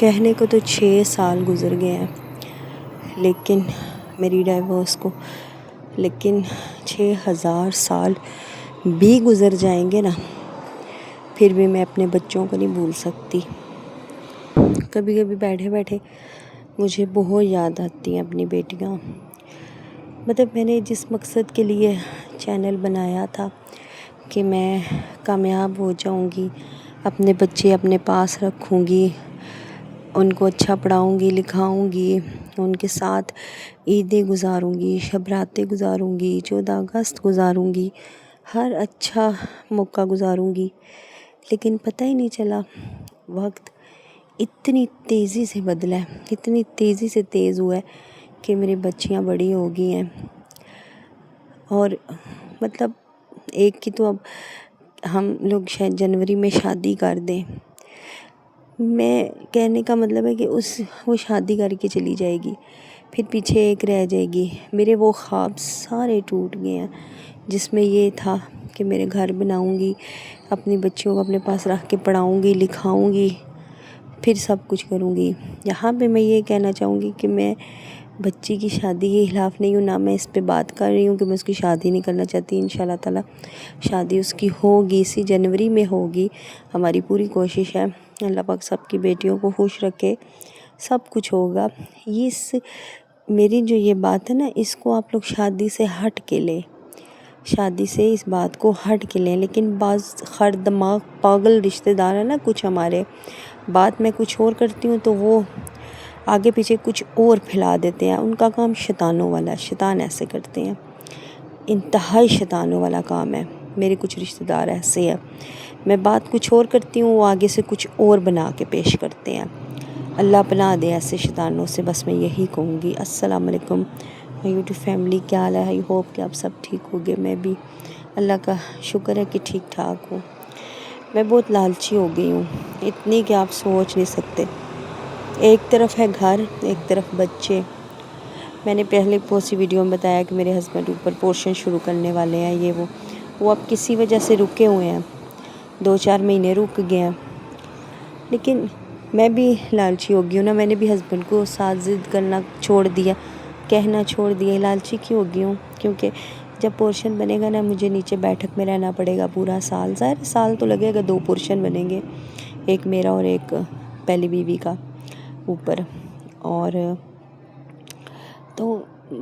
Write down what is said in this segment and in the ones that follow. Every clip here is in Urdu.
کہنے کو تو 6 سال گزر گئے ہیں لیکن میری ڈائیورس کو، لیکن 6000 سال بھی گزر جائیں گے نا، پھر بھی میں اپنے بچوں کو نہیں بھول سکتی۔ کبھی کبھی بیٹھے بیٹھے مجھے بہت یاد آتی ہیں اپنی بیٹیاں۔ مطلب میں نے جس مقصد کے لیے چینل بنایا تھا کہ میں کامیاب ہو جاؤں گی، اپنے بچے اپنے پاس رکھوں گی، ان کو اچھا پڑھاؤں گی، لکھاؤں گی، ان کے ساتھ عیدیں گزاروں گی، شب راتیں گزاروں گی، 14 اگست گزاروں گی، ہر اچھا موقع گزاروں گی، لیکن پتہ ہی نہیں چلا وقت اتنی تیزی سے بدلا ہے، اتنی تیزی سے تیز ہوا ہے کہ میری بچیاں بڑی ہو گئی ہیں، اور مطلب ایک کی تو اب ہم لوگ شاید جنوری میں شادی کر دیں۔ میں کہنے کا مطلب ہے کہ وہ شادی کر کے چلی جائے گی، پھر پیچھے ایک رہ جائے گی۔ میرے وہ خواب سارے ٹوٹ گئے ہیں جس میں یہ تھا کہ میرے گھر بناؤں گی، اپنی بچیوں کو اپنے پاس رکھ کے پڑھاؤں گی، لکھاؤں گی، پھر سب کچھ کروں گی۔ یہاں پہ میں یہ کہنا چاہوں گی کہ میں بچی کی شادی کے خلاف نہیں ہوں، نہ میں اس پہ بات کر رہی ہوں کہ میں اس کی شادی نہیں کرنا چاہتی۔ انشاءاللہ تعالی شادی اس کی ہوگی، اسی جنوری میں ہوگی، ہماری پوری کوشش ہے۔ اللہ پاک سب کی بیٹیوں کو خوش رکھے، سب کچھ ہوگا۔ میری جو یہ بات ہے نا، اس کو آپ لوگ شادی سے ہٹ کے لیں، شادی سے اس بات کو ہٹ کے لیں، لیکن بعض خر دماغ پاگل رشتہ دار ہیں نا کچھ ہمارے، بات میں کچھ اور کرتی ہوں تو وہ آگے پیچھے کچھ اور پھیلا دیتے ہیں۔ ان کا کام شیطانوں والا ہے، شیطان ایسے کرتے ہیں، انتہائی شیطانوں والا کام ہے۔ میرے کچھ رشتہ دار ایسے ہیں، میں بات کچھ اور کرتی ہوں، وہ آگے سے کچھ اور بنا کے پیش کرتے ہیں۔ اللہ پناہ دے ایسے شیطانوں سے، بس میں یہی کہوں گی۔ السلام علیکم یوٹیوب فیملی، کیا حال ہے؟ آئی ہوپ کہ آپ سب ٹھیک ہوگے۔ میں بھی اللہ کا شکر ہے کہ ٹھیک ٹھاک ہوں۔ میں بہت لالچی ہو گئی ہوں، اتنی کہ آپ سوچ نہیں سکتے۔ ایک طرف ہے گھر، ایک طرف بچے۔ میں نے پہلے بہت سی ویڈیو میں بتایا کہ میرے ہسبینڈ اوپر پورشن شروع کرنے والے ہیں، یہ وہ اب کسی وجہ سے رکے ہوئے ہیں، 2-4 مہینے رک گئے ہیں، لیکن میں بھی لالچی ہو گئی ہوں نا۔ میں نے بھی ہسبینڈ کو ساتھ ضد کرنا چھوڑ دیا، کہنا چھوڑ دیا۔ لالچی کیوں ہو گئی ہوں؟ کیونکہ جب پورشن بنے گا نا، مجھے نیچے بیٹھک میں رہنا پڑے گا پورا سال۔ ظاہر سال تو لگے گا، 2 پورشن بنیں گے، ایک میرا اور ایک پہلی بیوی کا اوپر، اور تو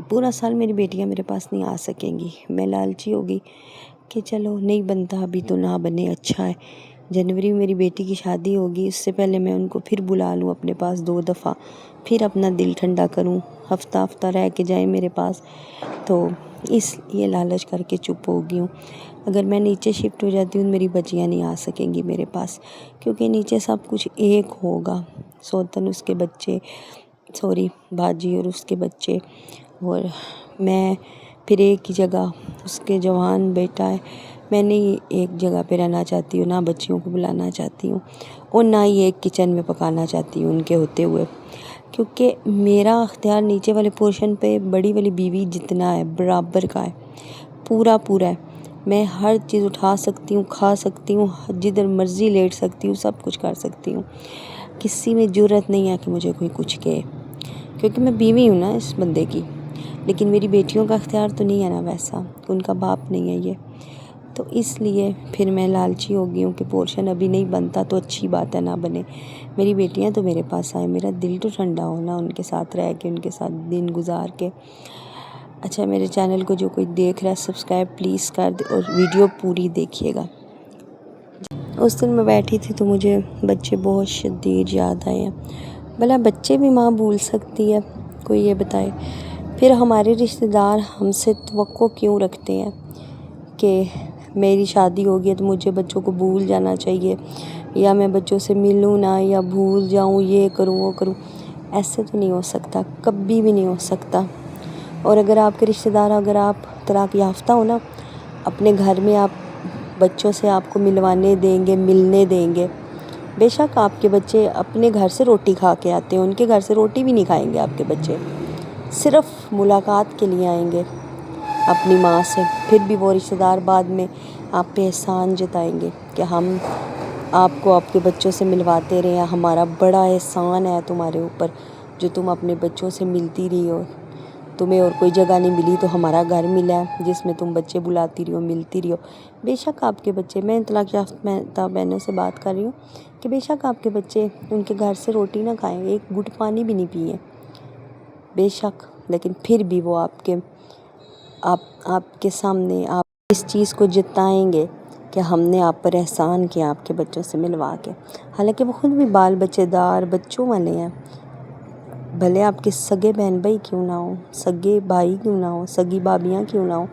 پورا سال میری بیٹیاں میرے پاس نہیں آ سکیں گی۔ میں لالچی ہو گئی کہ چلو نہیں بنتا ابھی تو نہ بنے، اچھا ہے۔ جنوری میں میری بیٹی کی شادی ہوگی، اس سے پہلے میں ان کو پھر بلا لوں اپنے پاس 2 دفعہ، پھر اپنا دل ٹھنڈا کروں، ہفتہ ہفتہ رہ کے جائیں میرے پاس۔ تو اس لیے لالچ کر کے چپ ہو گئی ہوں۔ اگر میں نیچے شفٹ ہو جاتی ہوں، میری بچیاں نہیں آ سکیں گی میرے پاس، کیونکہ نیچے سب کچھ ایک ہوگا، سوتن اس کے بچے، باجی اور اس کے بچے، اور میں پھر ایک ہی جگہ، اس کے جوان بیٹا ہے۔ میں نہیں ایک جگہ پہ رہنا چاہتی ہوں، نہ بچیوں کو بلانا چاہتی ہوں، اور نہ ہی ایک کچن میں پکانا چاہتی ہوں ان کے ہوتے ہوئے، کیونکہ میرا اختیار نیچے والے پورشن پہ بڑی والی بیوی جتنا ہے برابر کا ہے، پورا ہے۔ میں ہر چیز اٹھا سکتی ہوں، کھا سکتی ہوں، جدھر مرضی لیٹ سکتی ہوں، سب کچھ کر سکتی ہوں۔ کسی میں جرأت نہیں ہے کہ مجھے کوئی کچھ کہے، کیونکہ میں بیوی ہوں نا اس بندے کی۔ لیکن میری بیٹیوں کا اختیار تو نہیں ہے نا ویسا، ان کا باپ نہیں ہے یہ، تو اس لیے پھر میں لالچی ہو گئی ہوں کہ پورشن ابھی نہیں بنتا تو اچھی بات ہے، نہ بنے، میری بیٹیاں تو میرے پاس آئیں، میرا دل تو ٹھنڈا ہونا ان کے ساتھ رہ کے، ان کے ساتھ دن گزار کے۔ اچھا، میرے چینل کو جو کوئی دیکھ رہا ہے سبسکرائب پلیز کر دے، اور ویڈیو پوری دیکھیے گا۔ اس دن میں بیٹھی تھی تو مجھے بچے بہت شدید یاد آئے ہیں۔ بھلا بچے بھی ماں بھول سکتی ہے؟ کوئی یہ بتائے۔ پھر ہمارے رشتہ دار ہم سے توقع کیوں رکھتے ہیں کہ میری شادی ہو گئی ہے تو مجھے بچوں کو بھول جانا چاہیے، یا میں بچوں سے ملوں نہ، یا بھول جاؤں، یہ کروں وہ کروں؟ ایسے تو نہیں ہو سکتا، کبھی بھی نہیں ہو سکتا۔ اور اگر آپ کے رشتہ دار، اگر آپ طلاق یافتہ ہو نا، اپنے گھر میں آپ بچوں سے آپ کو ملوانے دیں گے، ملنے دیں گے۔ بے شک آپ کے بچے اپنے گھر سے روٹی کھا کے آتے ہیں، ان کے گھر سے روٹی بھی نہیں کھائیں گے آپ کے بچے، صرف ملاقات کے لیے آئیں گے اپنی ماں سے۔ پھر بھی وہ رشتہ دار بعد میں آپ پہ احسان جتائیں گے کہ ہم آپ کو آپ کے بچوں سے ملواتے رہے ہیں۔ ہمارا بڑا احسان ہے تمہارے اوپر جو تم اپنے بچوں سے ملتی رہی ہو۔ تمہیں اور کوئی جگہ نہیں ملی تو ہمارا گھر ملا ہے جس میں تم بچے بلاتی رہی ہو، ملتی رہی ہو۔ بے شک آپ کے بچے، میں طلاق یافتہ بہنوں سے بات کر رہی ہوں کہ بے شک آپ کے بچے ان کے گھر سے روٹی نہ کھائیں، ایک گھٹ پانی بھی نہیں پیے، بے شک، لیکن پھر بھی وہ آپ کے سامنے آپ اس چیز کو جتائیں گے کہ ہم نے آپ پر احسان کیا آپ کے بچوں سے ملوا کے، حالانکہ وہ خود بھی بال بچے دار بچوں والے ہیں۔ بھلے آپ کے سگے بہن بھائی کیوں نہ ہوں، سگے بھائی کیوں نہ ہوں، سگی بھابیاں کیوں نہ ہوں،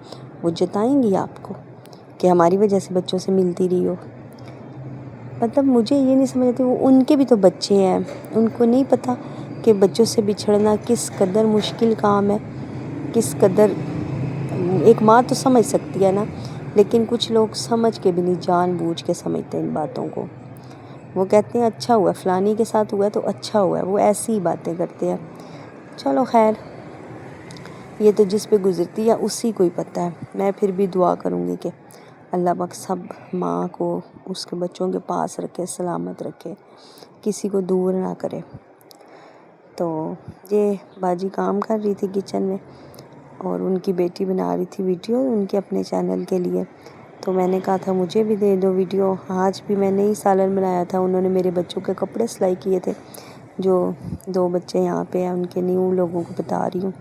وہ جتائیں گی آپ کو کہ ہماری وجہ سے بچوں سے ملتی رہی ہو۔ مطلب مجھے یہ نہیں سمجھ آتی، وہ ان کے بھی تو بچے ہیں، ان کو نہیں پتہ کہ بچوں سے بچھڑنا کس قدر مشکل کام ہے، کس قدر ایک ماں تو سمجھ سکتی ہے نا، لیکن کچھ لوگ سمجھ کے بھی نہیں، جان بوجھ کے سمجھتے ان باتوں کو۔ وہ کہتے ہیں اچھا ہوا فلانی کے ساتھ ہوا تو اچھا ہوا ہے، وہ ایسی ہی باتیں کرتے ہیں۔ چلو خیر، یہ تو جس پہ گزرتی ہے اسی کو ہی پتہ ہے۔ میں پھر بھی دعا کروں گی کہ اللہ پاک سب ماں کو اس کے بچوں کے پاس رکھے، سلامت رکھے، کسی کو دور نہ کرے۔ تو یہ باجی کام کر رہی تھی کچن میں اور ان کی بیٹی بنا رہی تھی ویڈیو ان کے اپنے چینل کے لیے، تو میں نے کہا تھا مجھے بھی دے دو ویڈیو۔ آج بھی میں نے ہی سالن بنایا تھا، انہوں نے میرے بچوں کے کپڑے سلائی کیے تھے، جو 2 بچے یہاں پہ ہیں ان کے نیو لوگوں کو بتا رہی ہوں،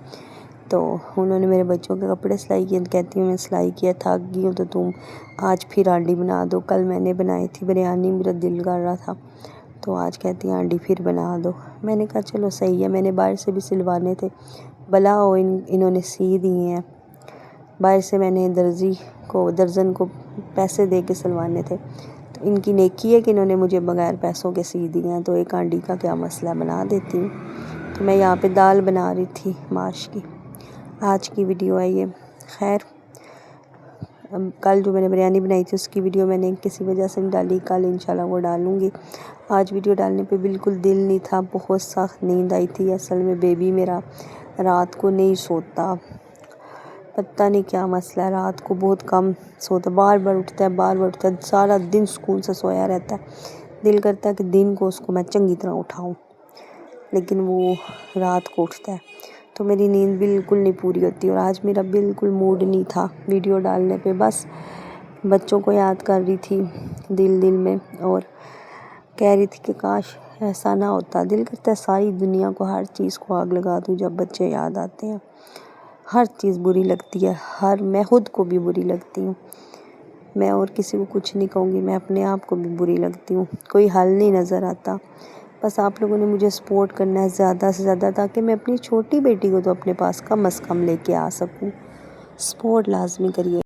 تو انہوں نے میرے بچوں کے کپڑے سلائی کیے، کہتی ہوں میں سلائی کیا تھک گئی ہوں تو تم آج پھر ہانڈی بنا دو، کل میں نے بنائی تھی بریانی، میرا دل کر رہا تھا، تو آج کہتی ہیں ہانڈی پھر بنا دو۔ میں نے کہا چلو صحیح ہے، میں نے باہر سے بھی سلوانے تھے، بلا ہو انہوں نے سی دیے ہیں، باہر سے میں نے درزن کو پیسے دے کے سلوانے تھے، تو ان کی نیکی ہے کہ انہوں نے مجھے بغیر پیسوں کے سی دیے ہیں، تو ایک ہانڈی کا کیا مسئلہ، بنا دیتی ہوں۔ تو میں یہاں پہ دال بنا رہی تھی ماش کی، آج کی ویڈیو ہے یہ۔ خیر، کل جو میں نے بریانی بنائی تھی اس کی ویڈیو میں نے کسی وجہ سے نہیں ڈالی، کل انشاءاللہ وہ ڈالوں گی۔ آج ویڈیو ڈالنے پہ بالکل دل نہیں تھا، بہت سخت نیند آئی تھی، اصل میں بیبی میرا رات کو نہیں سوتا، پتہ نہیں کیا مسئلہ ہے، رات کو بہت کم سوتا، بار بار اٹھتا ہے، سارا دن سکون سے سویا رہتا ہے، دل کرتا ہے کہ دن کو اس کو میں چنگی طرح اٹھاؤں، لیکن وہ رات کو اٹھتا ہے، تو میری نیند بالکل نہیں پوری ہوتی، اور آج میرا بالکل موڈ نہیں تھا ویڈیو ڈالنے پہ، بس بچوں کو یاد کر رہی تھی دل میں، اور کہہ رہی تھی کہ کاش ایسا نہ ہوتا، دل کرتا ہے ساری دنیا کو، ہر چیز کو آگ لگا دوں جب بچے یاد آتے ہیں، ہر چیز بری لگتی ہے، میں خود کو بھی بری لگتی ہوں، میں اور کسی کو کچھ نہیں کہوں گی، میں اپنے آپ کو بھی بری لگتی ہوں، کوئی حل نہیں نظر آتا، بس آپ لوگوں نے مجھے سپورٹ کرنا ہے زیادہ سے زیادہ، تاکہ میں اپنی چھوٹی بیٹی کو تو اپنے پاس کم از کم لے کے آ سکوں، سپورٹ لازمی کریے۔